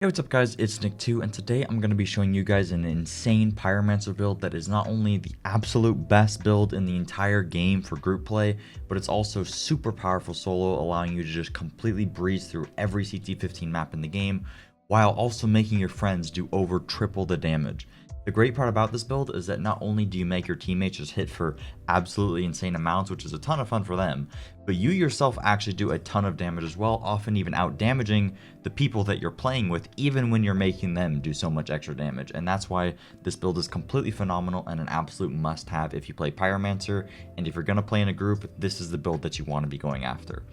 Hey, what's up guys, it's Nick2, and today I'm going to be showing you guys an insane Pyromancer build that is not only the absolute best build in the entire game for group play, but it's also super powerful solo, allowing you to just completely breeze through every CT15 map in the game, while also making your friends do over triple the damage. The great part about this build is that not only do you make your teammates just hit for absolutely insane amounts, which is a ton of fun for them, but you yourself actually do a ton of damage as well, often even out damaging the people that you're playing with, even when you're making them do so much extra damage. And that's why this build is completely phenomenal and an absolute must-have if you play Pyromancer, and if you're going to play in a group, this is the build that you want to be going after.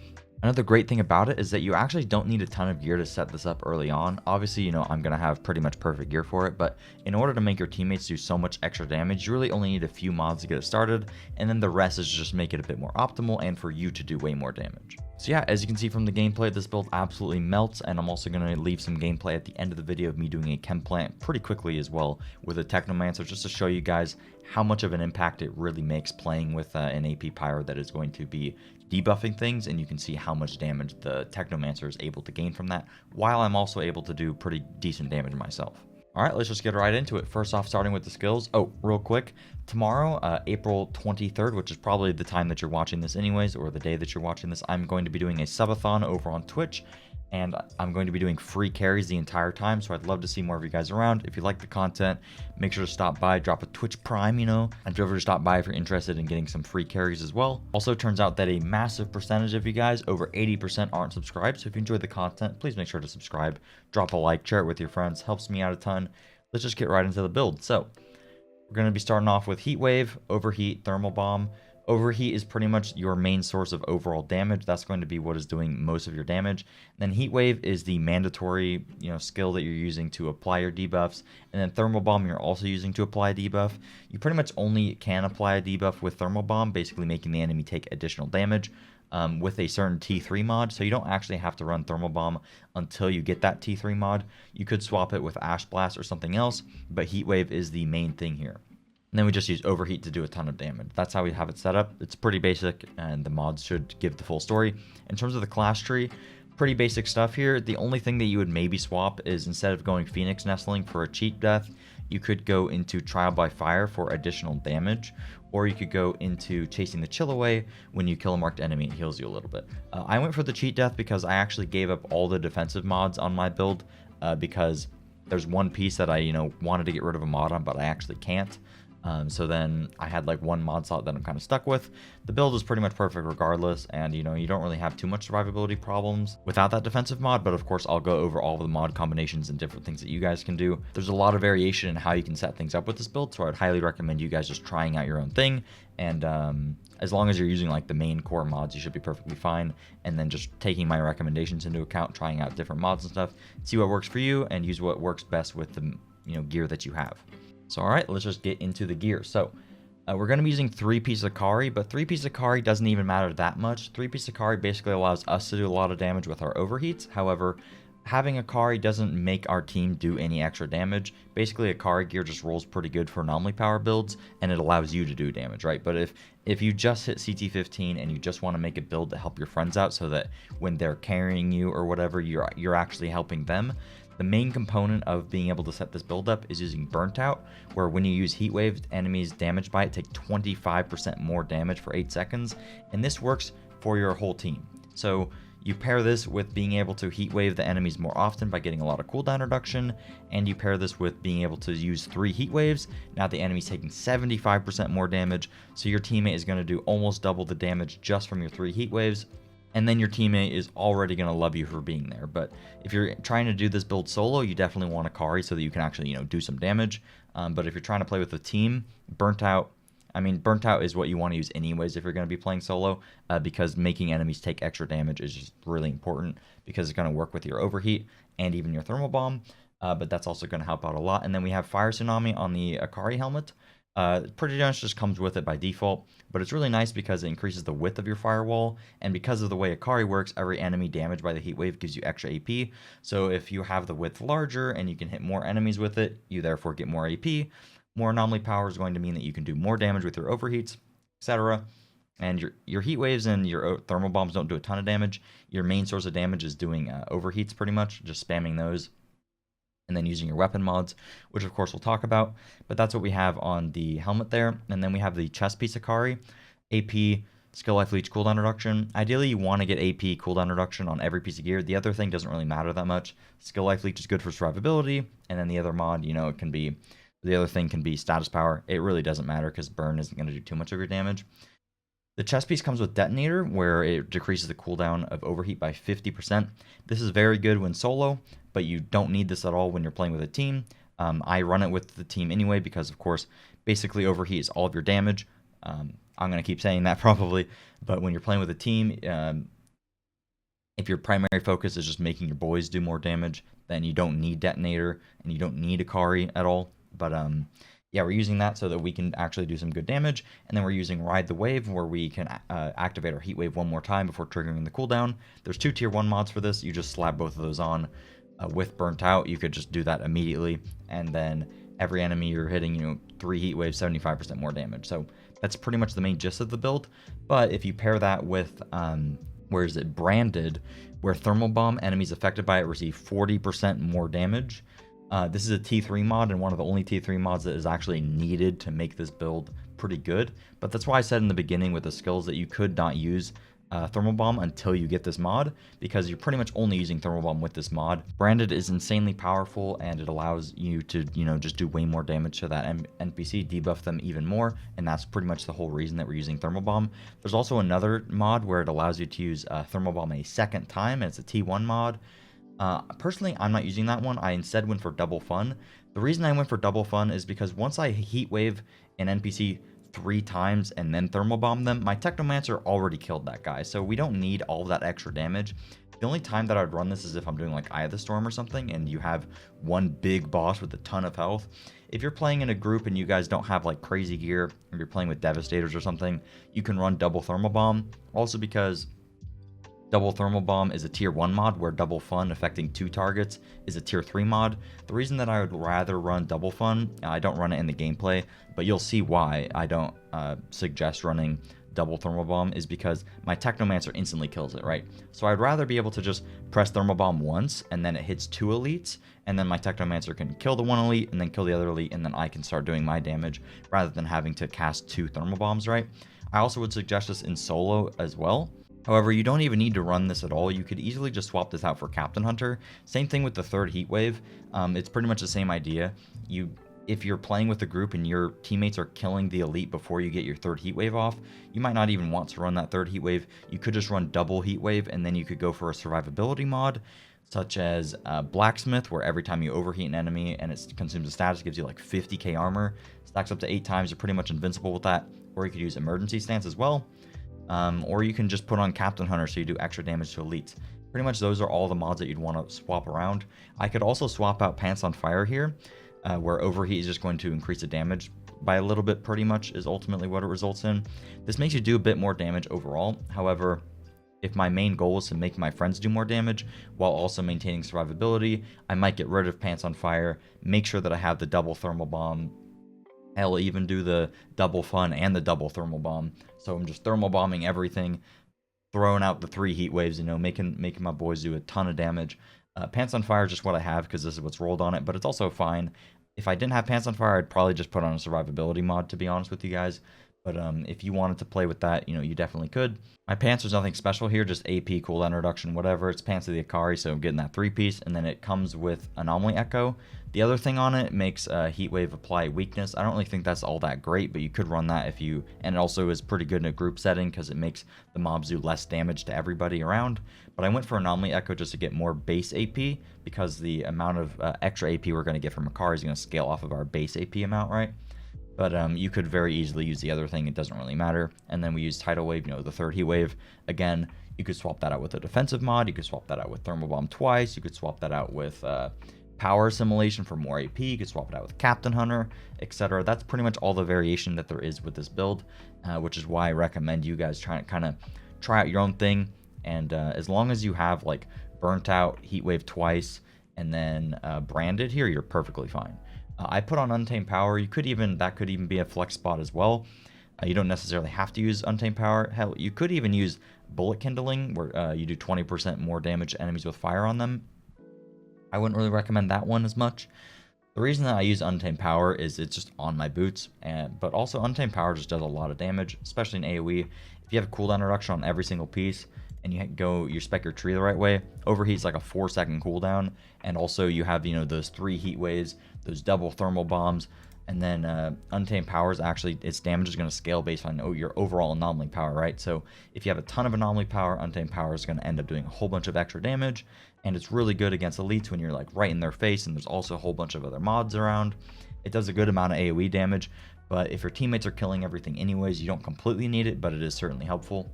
Another great thing about it is that you actually don't need a ton of gear to set this up early on. Obviously, I'm going to have pretty much perfect gear for it, but in order to make your teammates do so much extra damage, you really only need a few mods to get it started, and then the rest is just make it a bit more optimal and for you to do way more damage. So yeah, as you can see from the gameplay, this build absolutely melts, and I'm also going to leave some gameplay at the end of the video of me doing a chem plant pretty quickly as well with a Technomancer, just to show you guys how much of an impact it really makes playing with an AP Pyro that is going to be debuffing things, and you can see how much damage the Technomancer is able to gain from that, while I'm also able to do pretty decent damage myself. Alright, let's just get right into it. First off, starting with the skills. Oh, real quick, tomorrow, April 23rd, which is probably the time that you're watching this anyways, or the day that you're watching this, I'm going to be doing a subathon over on Twitch, and I'm going to be doing free carries the entire time, so I'd love to see more of you guys around. If you like the content, make sure to stop by, drop a Twitch Prime, and feel free to stop by if you're interested in getting some free carries as well. Also, it turns out that a massive percentage of you guys, over 80%, aren't subscribed, so if you enjoy the content, please make sure to subscribe, drop a like, share it with your friends, helps me out a ton. Let's just get right into the build. So, we're going to be starting off with Heat Wave, Overheat, Thermal Bomb. Overheat is pretty much your main source of overall damage. That's going to be what is doing most of your damage. And then Heat Wave is the mandatory, skill that you're using to apply your debuffs. And then Thermal Bomb you're also using to apply a debuff. You pretty much only can apply a debuff with Thermal Bomb, basically making the enemy take additional damage. With a certain T3 mod, so you don't actually have to run Thermal Bomb until you get that T3 mod. You could swap it with Ash Blast or something else, but Heat Wave is the main thing here. And then we just use Overheat to do a ton of damage. That's how we have it set up. It's pretty basic, and the mods should give the full story. In terms of the class tree, pretty basic stuff here. The only thing that you would maybe swap is, instead of going Phoenix Nestling for a cheat death, you could go into Trial by Fire for additional damage, or you could go into Chasing the Chill Away. When you kill a marked enemy, it heals you a little bit. I went for the cheat death because I actually gave up all the defensive mods on my build, because there's one piece that I wanted to get rid of a mod on, but I actually can't. So then I had like one mod slot that I'm kind of stuck with. The build is pretty much perfect regardless, and you don't really have too much survivability problems without that defensive mod, but of course I'll go over all of the mod combinations and different things that you guys can do. There's a lot of variation in how you can set things up with this build, so I'd highly recommend you guys just trying out your own thing, and as long as you're using like the main core mods, you should be perfectly fine, and then just taking my recommendations into account, trying out different mods and stuff, see what works for you, and use what works best with the gear that you have. So alright, let's just get into the gear. So we're going to be using 3-piece Akari, but 3-piece Akari doesn't even matter that much. 3-piece Akari basically allows us to do a lot of damage with our overheats. However, having Akari doesn't make our team do any extra damage. Basically, Akari gear just rolls pretty good for anomaly power builds, and it allows you to do damage, right? But if you just hit CT15 and you just want to make a build to help your friends out so that when they're carrying you or whatever, you're actually helping them, the main component of being able to set this build up is using Burnt Out, where when you use Heat Wave, enemies damaged by it take 25% more damage for 8 seconds, and this works for your whole team. So you pair this with being able to Heat Wave the enemies more often by getting a lot of cooldown reduction, and you pair this with being able to use 3 Heat Waves. Now the enemy's taking 75% more damage, so your teammate is going to do almost double the damage just from your 3 Heat Waves. And then your teammate is already going to love you for being there. But if you're trying to do this build solo, you definitely want Akari so that you can actually, do some damage. But if you're trying to play with a team, Burnt Out is what you want to use anyways if you're going to be playing solo, because making enemies take extra damage is just really important, because it's going to work with your Overheat and even your Thermal Bomb. But that's also going to help out a lot. And then we have Fire Tsunami on the Akari helmet. Pretty much just comes with it by default, but it's really nice because it increases the width of your firewall, and because of the way Akari works, every enemy damaged by the Heat Wave gives you extra AP. So if you have the width larger and you can hit more enemies with it, you therefore get more AP. More anomaly power is going to mean that you can do more damage with your overheats, etc. And your Heat Waves and your Thermal Bombs don't do a ton of damage. Your main source of damage is doing overheats pretty much, just spamming those. and then using your weapon mods, which of course we'll talk about. But that's what we have on the helmet there. And then we have the chest piece Akari, AP, skill life leech cooldown reduction. Ideally, you want to get AP cooldown reduction on every piece of gear. The other thing doesn't really matter that much. Skill life leech is good for survivability, and then the other mod, you know, it can be, the other thing can be status power. It really doesn't matter because burn isn't going to do too much of your damage. The chest piece comes with detonator, where it decreases the cooldown of overheat by 50%. This is very good when solo, but you don't need this at all when you're playing with a team. I run it with the team anyway because, of course, basically overheat is all of your damage. I'm going to keep saying that probably, but when you're playing with a team, if your primary focus is just making your boys do more damage, then you don't need detonator and you don't need Akari at all. But yeah, we're using that so that we can actually do some good damage. And then we're using Ride the Wave, where we can activate our Heat Wave one more time before triggering the cooldown. There's 2 tier 1 mods for this. You just slap both of those on. With Burnt Out, you could just do that immediately. And then every enemy you're hitting, you know, 3 Heat Waves, 75% more damage. So that's pretty much the main gist of the build. But if you pair that with, where is it, Branded, where Thermal Bomb, enemies affected by it receive 40% more damage. This is a T3 mod, and one of the only T3 mods that is actually needed to make this build pretty good. But that's why I said in the beginning with the skills that you could not use Thermal Bomb until you get this mod, because you're pretty much only using Thermal Bomb with this mod. Branded is insanely powerful, and it allows you to, you know, just do way more damage to that NPC, debuff them even more, and that's pretty much the whole reason that we're using Thermal Bomb. There's also another mod where it allows you to use Thermal Bomb a second time, and it's a T1 mod. Personally, I'm not using that one. I instead went for Double Fun. The reason I went for Double Fun is because once I Heat Wave an NPC 3 times and then Thermal Bomb them, my Technomancer already killed that guy, so we don't need all that extra damage. The only time that I'd run this is if I'm doing like Eye of the Storm or something, and you have one big boss with a ton of health. If you're playing in a group and you guys don't have like crazy gear, or you're playing with Devastators or something, you can run Double Thermal Bomb. Also because Double Thermal Bomb is a tier 1 mod, where Double Fun affecting 2 targets is a tier 3 mod. The reason that I would rather run Double Fun, I don't run it in the gameplay, but you'll see why I don't suggest running Double Thermal Bomb, is because my Technomancer instantly kills it, right? So I'd rather be able to just press Thermal Bomb once, and then it hits 2 elites, and then my Technomancer can kill the 1 elite, and then kill the other elite, and then I can start doing my damage, rather than having to cast 2 Thermal Bombs, right? I also would suggest this in solo as well. However, you don't even need to run this at all. You could easily just swap this out for Captain Hunter. Same thing with the 3rd Heat Wave. It's pretty much the same idea. If you're playing with a group and your teammates are killing the elite before you get your 3rd Heat Wave off, you might not even want to run that 3rd Heat Wave. You could just run double Heat Wave, and then you could go for a survivability mod, such as Blacksmith, where every time you overheat an enemy and it consumes a status, gives you like 50k armor. Stacks up to 8 times. You're pretty much invincible with that. Or you could use Emergency Stance as well. Or you can just put on Captain Hunter so you do extra damage to elites. Pretty much those are all the mods that you'd want to swap around. I could also swap out Pants on Fire here, where overheat is just going to increase the damage by a little bit, pretty much is ultimately what it results in. This makes you do a bit more damage overall. However, if my main goal is to make my friends do more damage while also maintaining survivability, I might get rid of Pants on Fire, make sure that I have the double Thermal Bomb. Hell, even do the Double Fun and the double Thermal Bomb. So I'm just Thermal Bombing everything, throwing out the 3 Heat Waves, you know, making my boys do a ton of damage. Pants on Fire is just what I have because this is what's rolled on it, but it's also fine. If I didn't have Pants on Fire, I'd probably just put on a survivability mod, to be honest with you guys. But if you wanted to play with that, you know, you definitely could. My pants, there's nothing special here, just AP, cooldown reduction, whatever. It's Pants of the Akari, so I'm getting that 3-piece, and then it comes with Anomaly Echo. The other thing on it makes Heat Wave apply weakness. I don't really think that's all that great, but you could run that if you... And it also is pretty good in a group setting because it makes the mobs do less damage to everybody around. But I went for Anomaly Echo just to get more base AP, because the amount of extra AP we're going to get from Akari is going to scale off of our base AP amount, right? But you could very easily use the other thing. It doesn't really matter. And then we use Tidal Wave, you know, the 3rd Heat Wave. Again, you could swap that out with a defensive mod. You could swap that out with Thermal Bomb twice. You could swap that out with Power Assimilation for more AP. You could swap it out with Captain Hunter, etc. That's pretty much all the variation that there is with this build, which is why I recommend you guys try out your own thing. And as long as you have like Burnt Out, Heat Wave twice, and then Branded here, you're perfectly fine. I put on Untamed Power. That could even be a flex spot as well. You don't necessarily have to use Untamed Power. Hell, you could even use Bullet Kindling, where you do 20% more damage to enemies with fire on them. I wouldn't really recommend that one as much. The reason that I use Untamed Power is it's just on my boots, but also Untamed Power just does a lot of damage, especially in AoE. If you have a cooldown reduction on every single piece, and you spec your tree the right way, Overheat's like a 4-second cooldown, and also you have, those 3 heat waves, those double thermal bombs, and then Untamed Powers, actually its damage is going to scale based on your overall anomaly power, right? So if you have a ton of anomaly power, Untamed Power is going to end up doing a whole bunch of extra damage, and it's really good against elites when you're like right in their face and there's also a whole bunch of other mods around. It does a good amount of AoE damage, but if your teammates are killing everything anyways, you don't completely need it, but it is certainly helpful.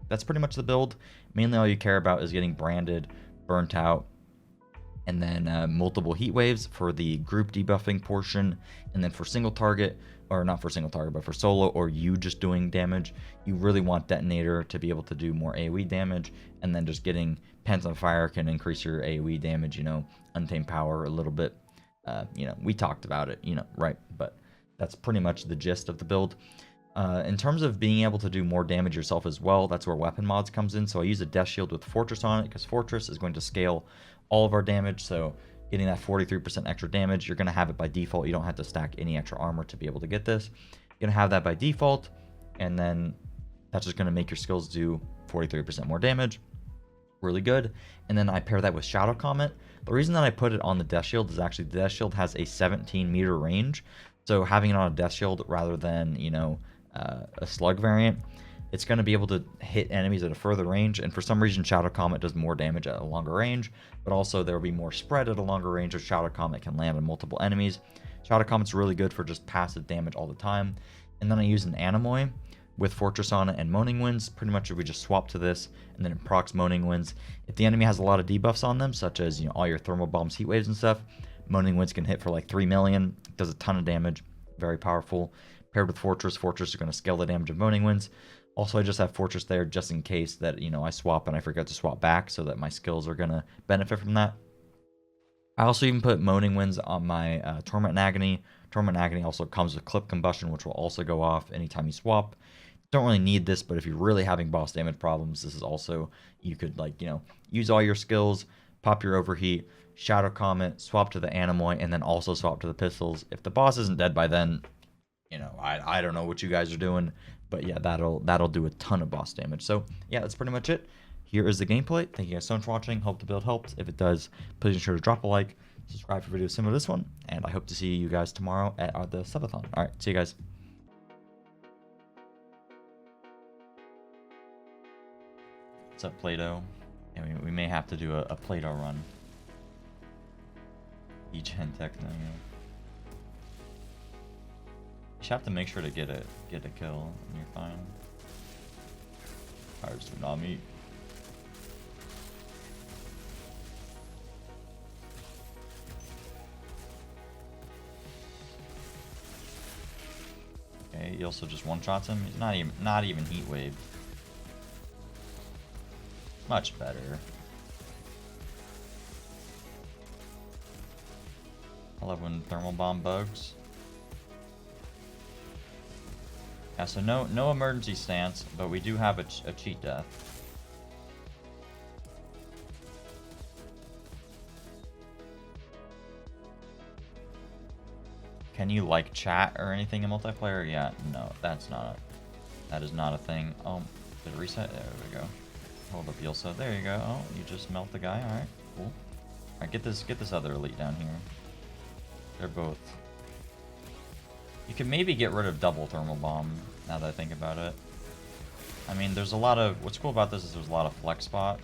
That's pretty much the build. Mainly all you care about is getting branded, burnt out, and then multiple heat waves for the group debuffing portion, and then for single target, or not for single target, but for solo or you just doing damage, you really want detonator to be able to do more AoE damage, and then just getting pens on fire can increase your AoE damage, Untamed Power a little bit. We talked about it, right? But that's pretty much the gist of the build. In terms of being able to do more damage yourself as well, that's where weapon mods comes in. So I use a Death Shield with Fortress on it, because Fortress is going to scale all of our damage. So getting that 43% extra damage, you're going to have it by default. You don't have to stack any extra armor to be able to get this. You're going to have that by default, and then that's just going to make your skills do 43% more damage. Really good. And then I pair that with Shadow Comet. The reason that I put it on the Death Shield is actually the Death Shield has a 17-meter range. So having it on a Death Shield rather than, a slug variant, it's going to be able to hit enemies at a further range, and for some reason Shadow Comet does more damage at a longer range, but also there will be more spread at a longer range, as Shadow Comet can land on multiple enemies. Shadow Comet's really good for just passive damage all the time. And then I use an Anemoy with Fortress on it and Moaning Winds. Pretty much if we just swap to this, and then it procs Moaning Winds. If the enemy has a lot of debuffs on them, such as all your thermal bombs, heat waves and stuff, Moaning Winds can hit for like 3 million, does a ton of damage, very powerful. Paired with Fortress is going to scale the damage of Moaning Winds. Also, I just have Fortress there just in case that, I swap and I forget to swap back, so that my skills are going to benefit from that. I also even put Moaning Winds on my Torment and Agony. Torment and Agony also comes with Clip Combustion, which will also go off anytime you swap. Don't really need this, but if you're really having boss damage problems, this is also, you could use all your skills, pop your Overheat, Shadow Comet, swap to the Anemoy, and then also swap to the pistols. If the boss isn't dead by then, I don't know what you guys are doing, but yeah, that'll do a ton of boss damage. So yeah, that's pretty much it. Here is the gameplay. Thank you guys so much for watching. Hope the build helped. If it does, please ensure to drop a like, subscribe for videos similar to this one, and I hope to see you guys tomorrow at the subathon. All right, see you guys. What's up, Play-Doh? And we may have to do a Play-Doh run. E-Gen Techno. You just have to make sure to get a kill, and you're fine. Alright, Tsunami. Okay, he also just one-shots him. He's not even heat wave. Much better. I love when thermal bomb bugs. Yeah, so no emergency stance, but we do have a cheat death. Can you like chat or anything in multiplayer? Yeah, no, that is not a thing. Oh, did it reset? There we go. Hold up, Yilsa. There you go. Oh, you just melt the guy. All right, cool. All right, get this other elite down here. They're both. You can maybe get rid of double thermal bomb, now that I think about it. I mean, there's a lot of... What's cool about this is there's a lot of flex spot.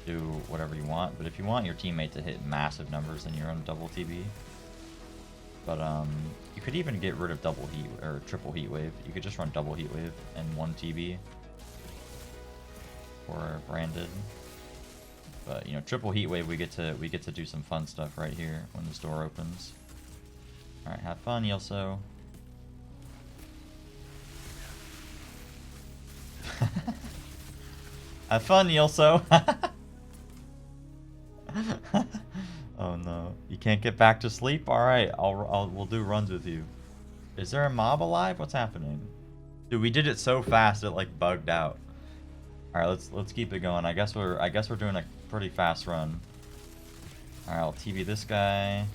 Do whatever you want, but if you want your teammate to hit massive numbers, then you're on double TB. But, you could even get rid of double heat, or triple heat wave. You could just run double heat wave and 1 TB. Or branded. But, triple heat wave, we get to do some fun stuff right here when this door opens. Alright, have fun, Yelso. Have fun, Yelso. Oh no, you can't get back to sleep? Alright, we'll do runs with you. Is there a mob alive? What's happening? Dude, we did it so fast it like bugged out. Alright, let's keep it going. I guess we're doing a pretty fast run. Alright, I'll TV this guy.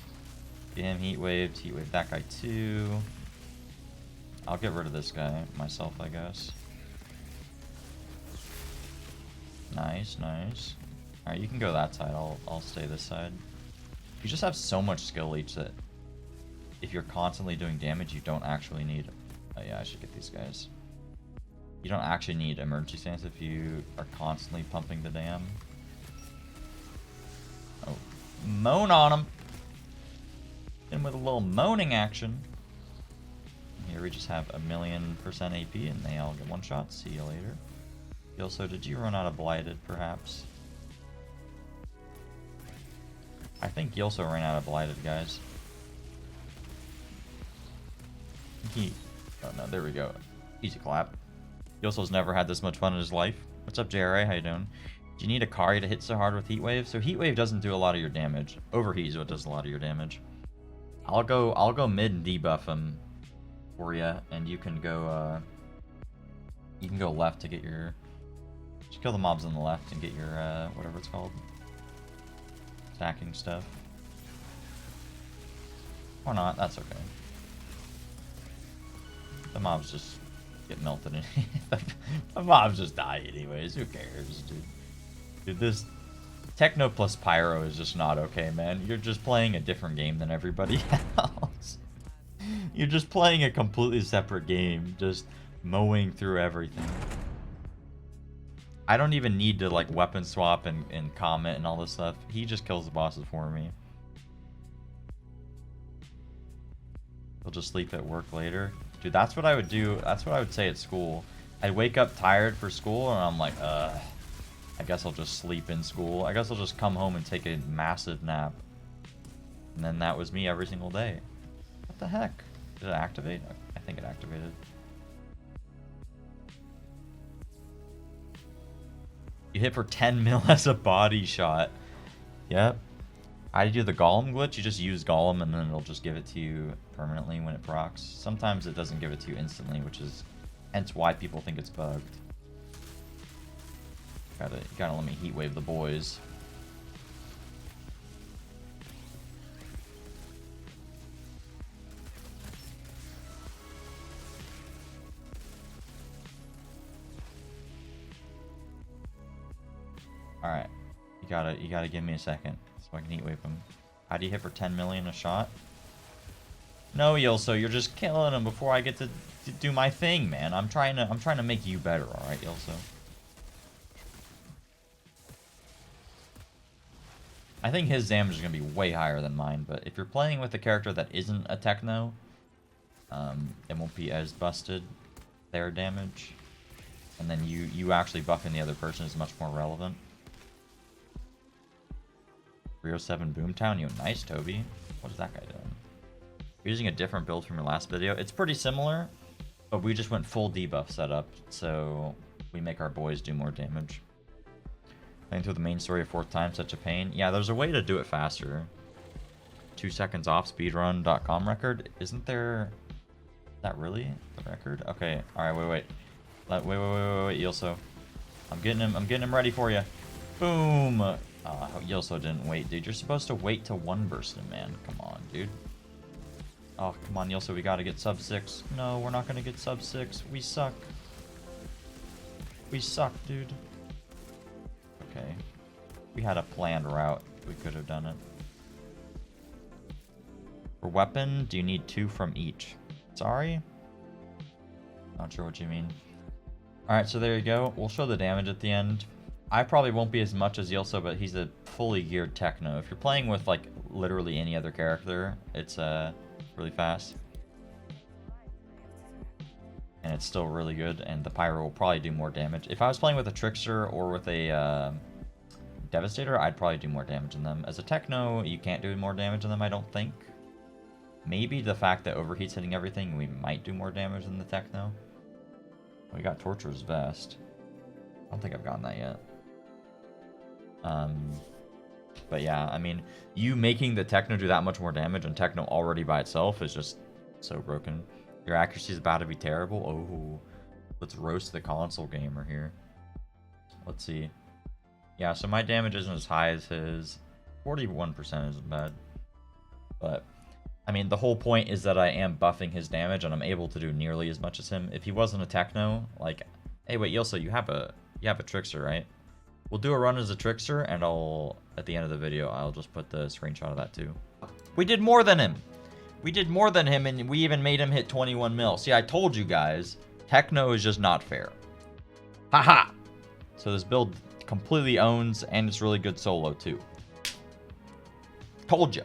Get him heat wave that guy too. I'll get rid of this guy myself, I guess. Nice, nice. Alright, you can go that side. I'll stay this side. You just have so much skill leech that if you're constantly doing damage, you don't actually need... Oh yeah, I should get these guys. You don't actually need emergency stance if you are constantly pumping the dam. Oh, moan on them. In with a little moaning action. Here we just have 1,000,000% AP and they all get one shot. See you later. Also, did you run out of blighted perhaps? I think he also ran out of blighted, guys. Oh no, there we go. Easy clap. Yoso's never had this much fun in his life. What's up, JRA? How you doing? Do you need a Kari to hit so hard with Heat Wave? So Heat Wave doesn't do a lot of your damage. Overheat is what does a lot of your damage. I'll go mid and debuff him for you, and you can go left to get your... Just kill the mobs on the left and get your whatever it's called. Stacking stuff. Or not, that's okay. The mobs just get melted in. The mobs just die anyways, who cares, dude? Dude, this Techno plus Pyro is just not okay, man. You're just playing a different game than everybody else. You're just playing a completely separate game, just mowing through everything. I don't even need to like weapon swap and comment and all this stuff. He just kills the bosses for me. He'll just sleep at work later. Dude, that's what I would do. That's what I would say at school. I'd wake up tired for school and I'm like, I guess I'll just sleep in school. I guess I'll just come home and take a massive nap. And then that was me every single day. What the heck? Did it activate? I think it activated. You hit for 10 mil as a body shot. Yep. I do the Golem glitch. You just use Golem and then it'll just give it to you permanently when it procs. Sometimes it doesn't give it to you instantly, which is hence why people think it's bugged. Gotta let me heat wave the boys. Alright. You gotta give me a second so I can heat wave him. How do you hit for 10 million a shot? No, Yilso, you're just killing him before I get to do my thing, man. I'm trying to make you better, alright, Yilso? I think his damage is gonna be way higher than mine, but if you're playing with a character that isn't a techno, it won't be as busted, their damage. And then you actually buffing the other person is much more relevant. 307 Boomtown, you nice, Toby. What is that guy doing? You're using a different build from your last video. It's pretty similar, but we just went full debuff setup, so we make our boys do more damage. Playing through the main story a 4th time, such a pain. Yeah, there's a way to do it faster. 2 seconds off speedrun.com record. Isn't there... Is that really the record? Okay, alright, wait, Yilso. I'm getting him ready for you. Boom! Yilso didn't wait, dude. You're supposed to wait till one burst him, man. Come on, dude. Oh, come on, Yilso. We gotta get sub 6. No, we're not gonna get sub 6. We suck. We suck, dude. Okay. We had a planned route. We could have done it. For weapon, do you need 2 from each? Sorry? Not sure what you mean. Alright, so there you go. We'll show the damage at the end. I probably won't be as much as Yilso, but he's a fully geared techno. If you're playing with, like, literally any other character, it's really fast. And it's still really good, and the Pyro will probably do more damage. If I was playing with a Trickster or with a Devastator, I'd probably do more damage in them. As a techno, you can't do more damage in them, I don't think. Maybe the fact that Overheat's hitting everything, we might do more damage than the techno. We got Torturer's Vest. I don't think I've gotten that yet. But yeah, I mean, you making the techno do that much more damage and techno already by itself is just so broken. Your accuracy is about to be terrible. Oh, let's roast the console gamer here. Let's see. Yeah, so my damage isn't as high as his. 41% isn't bad. But, I mean, the whole point is that I am buffing his damage, and I'm able to do nearly as much as him. If he wasn't a Techno, like... Hey, wait, Yilsa, you have a Trickster, right? We'll do a run as a Trickster, and at the end of the video, I'll just put the screenshot of that too. We did more than him! We did more than him, and we even made him hit 21 mil. See, I told you guys, Techno is just not fair. Haha! So this build completely owns, and it's really good solo too. Told ya.